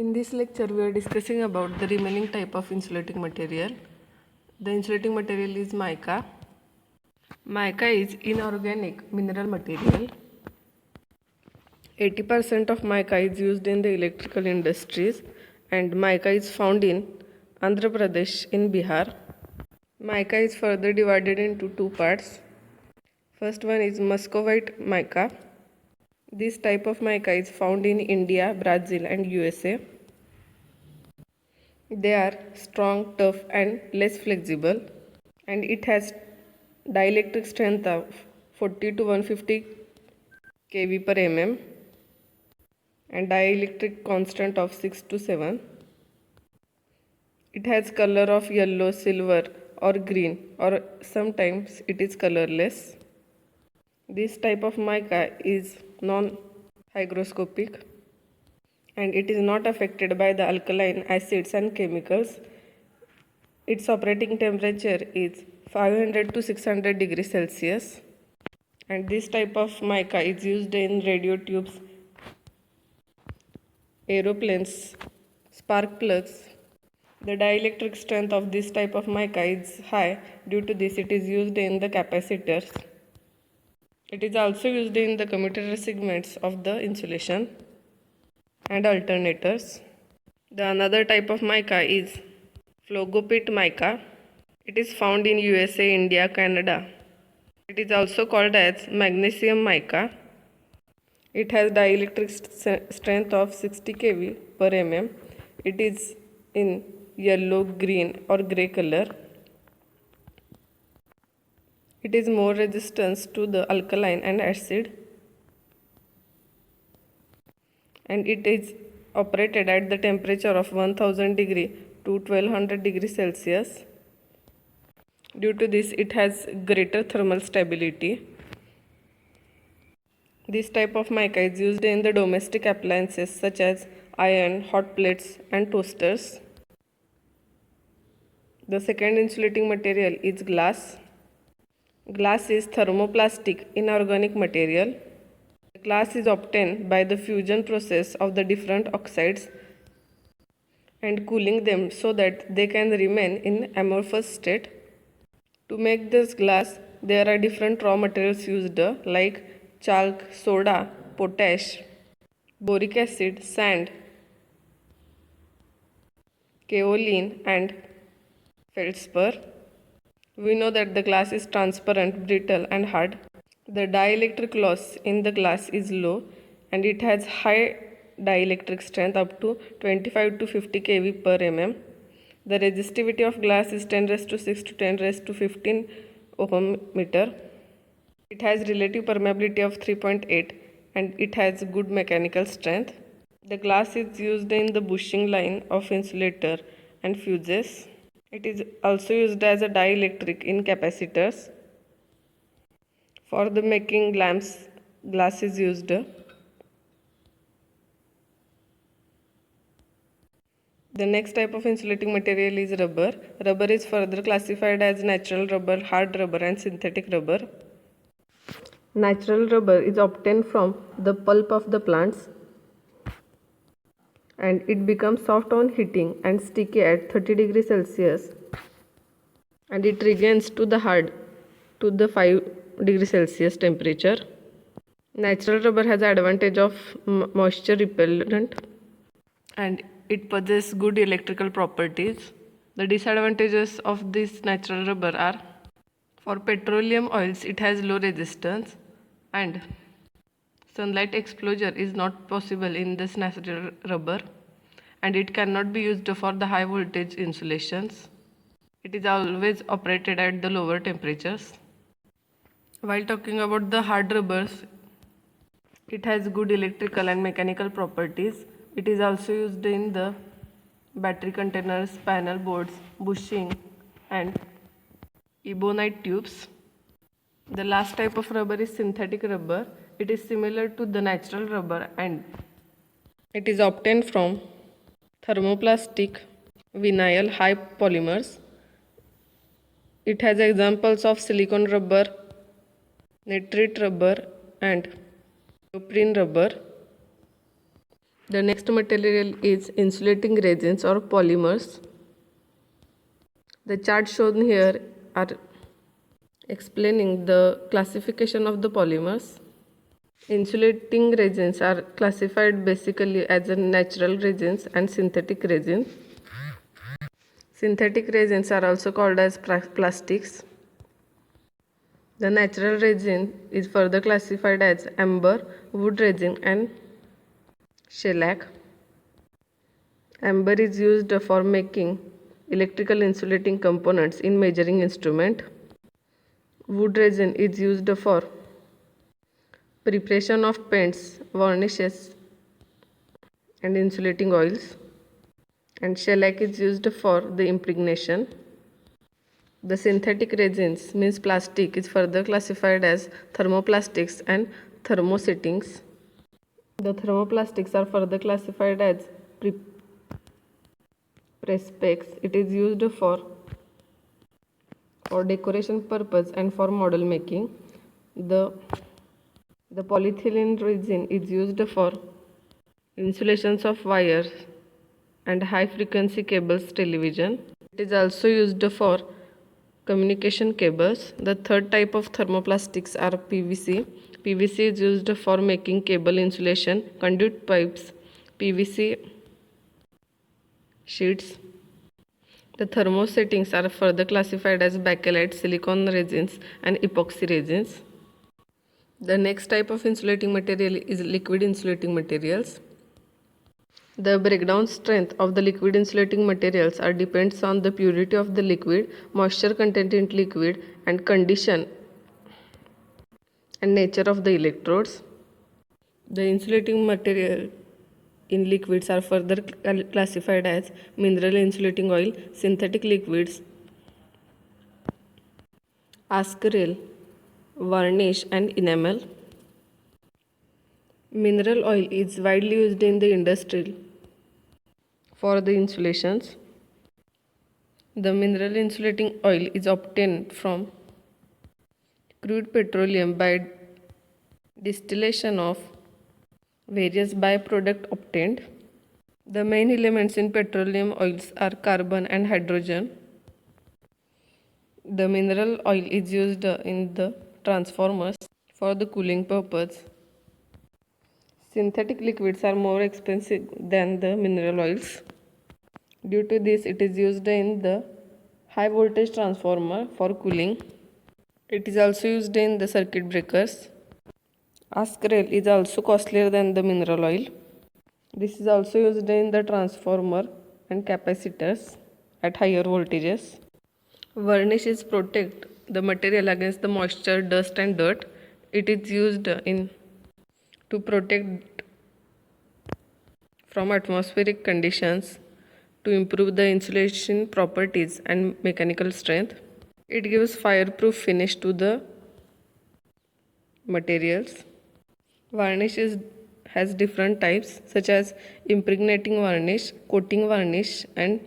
In this lecture, we are discussing about the remaining type of insulating material. The insulating material is mica. Mica is inorganic mineral material. 80% of mica is used in the electrical industries, and mica is found in Andhra Pradesh in Bihar. Mica is further divided into two parts. First one is muscovite mica. This type of mica is found in India, Brazil and USA. They are strong, tough and less flexible, and it has dielectric strength of 40 to 150 kV per mm and dielectric constant of 6 to 7. It has color of yellow, silver or green, or sometimes it is colorless. This type of mica is non-hygroscopic and it is not affected by the alkaline acids and chemicals. Its operating temperature is 500 to 600 degrees Celsius, and this type of mica is used in radio tubes, aeroplanes, spark plugs. The dielectric strength of this type of mica is high. Due to this, it is used in the capacitors. It is also used in the commutator segments of the insulation and alternators. The another type of mica is phlogopite mica. It is found in USA, India, Canada. It is also called as magnesium mica. It has dielectric strength of 60 kV per mm. It is in yellow, green or grey color. It is more resistant to the alkaline and acid, and it is operated at the temperature of 1000 degree to 1200 degrees Celsius. Due to this, it has greater thermal stability. This type of mica is used in the domestic appliances such as iron, hot plates and toasters. The second insulating material is glass. Glass is thermoplastic inorganic material. Glass is obtained by the fusion process of the different oxides and cooling them so that they can remain in amorphous state. To make this glass, there are different raw materials used like chalk, soda, potash, boric acid, sand, kaolin and feldspar. We know that the glass is transparent, brittle and hard. The dielectric loss in the glass is low and it has high dielectric strength up to 25 to 50 kV per mm. The resistivity of glass is 10 raised to 6 to 10 raised to 15 ohm meter. It has relative permeability of 3.8 and it has good mechanical strength. The glass is used in the bushing line of insulator and fuses. It is also used as a dielectric in capacitors. For the making lamps, glass is used. The next type of insulating material is rubber. Rubber is further classified as natural rubber, hard rubber and synthetic rubber. Natural rubber is obtained from the pulp of the plants and it becomes soft on heating and sticky at 30 degrees Celsius, and it regains to the hard to the 5 degrees Celsius temperature. Natural rubber has the advantage of moisture repellent and it possesses good electrical properties. The disadvantages of this natural rubber are: for petroleum oils it has low resistance and sunlight exposure is not possible in this natural rubber, and it cannot be used for the high voltage insulations. It is always operated at the lower temperatures. While talking about the hard rubbers, it has good electrical and mechanical properties. It is also used in the battery containers, panel boards, bushing and ebonite tubes. The last type of rubber is synthetic rubber. It is similar to the natural rubber and it is obtained from thermoplastic vinyl high polymers. It has examples of silicone rubber, nitrate rubber and neoprene rubber. The next material is insulating resins or polymers. The chart shown here are explaining the classification of the polymers. Insulating resins are classified basically as a natural resins and synthetic resins. Synthetic resins are also called as plastics. The natural resin is further classified as amber, wood resin and shellac. Amber is used for making electrical insulating components in measuring instrument. Wood resin is used for preparation of paints, varnishes and insulating oils, and shellac is used for the impregnation. The synthetic resins means plastic is further classified as thermoplastics and thermosettings. The thermoplastics are further classified as Perspex. It is used for decoration purpose and for model making. The polyethylene resin is used for insulations of wires and high frequency cables television. It is also used for communication cables. The third type of thermoplastics are PVC. PVC is used for making cable insulation, conduit pipes, PVC sheets. The thermosettings are further classified as bakelite, silicone resins and epoxy resins. The next type of insulating material is liquid insulating materials. The breakdown strength of the liquid insulating materials depends on the purity of the liquid, moisture content in liquid, and condition and nature of the electrodes. The insulating material in liquids are further classified as mineral insulating oil, synthetic liquids, ascaryl, varnish and enamel. Mineral oil is widely used in the industry for the insulations. The mineral insulating oil is obtained from crude petroleum by distillation of various byproducts obtained. The main elements in petroleum oils are carbon and hydrogen. The mineral oil is used in the transformers for the cooling purpose. Synthetic liquids are more expensive than the mineral oils. Due to this, it is used in the high voltage transformer for cooling. It is also used in the circuit breakers. Ascaryl is also costlier than the mineral oil. This is also used in the transformer and capacitors at higher voltages. Varnish is protect the material against the moisture, dust and dirt. It is used to protect from atmospheric conditions, to improve the insulation properties and mechanical strength. It gives fireproof finish to the materials. Varnish has different types such as impregnating varnish, coating varnish and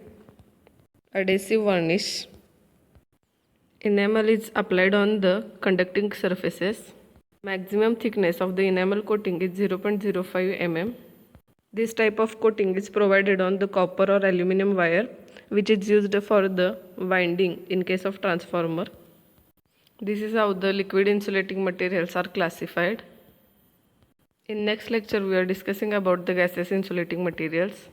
adhesive varnish. Enamel is applied on the conducting surfaces. Maximum thickness of the enamel coating is 0.05 mm. This type of coating is provided on the copper or aluminum wire, which is used for the winding in case of transformer. This is how the liquid insulating materials are classified. In next lecture, we are discussing about the gaseous insulating materials.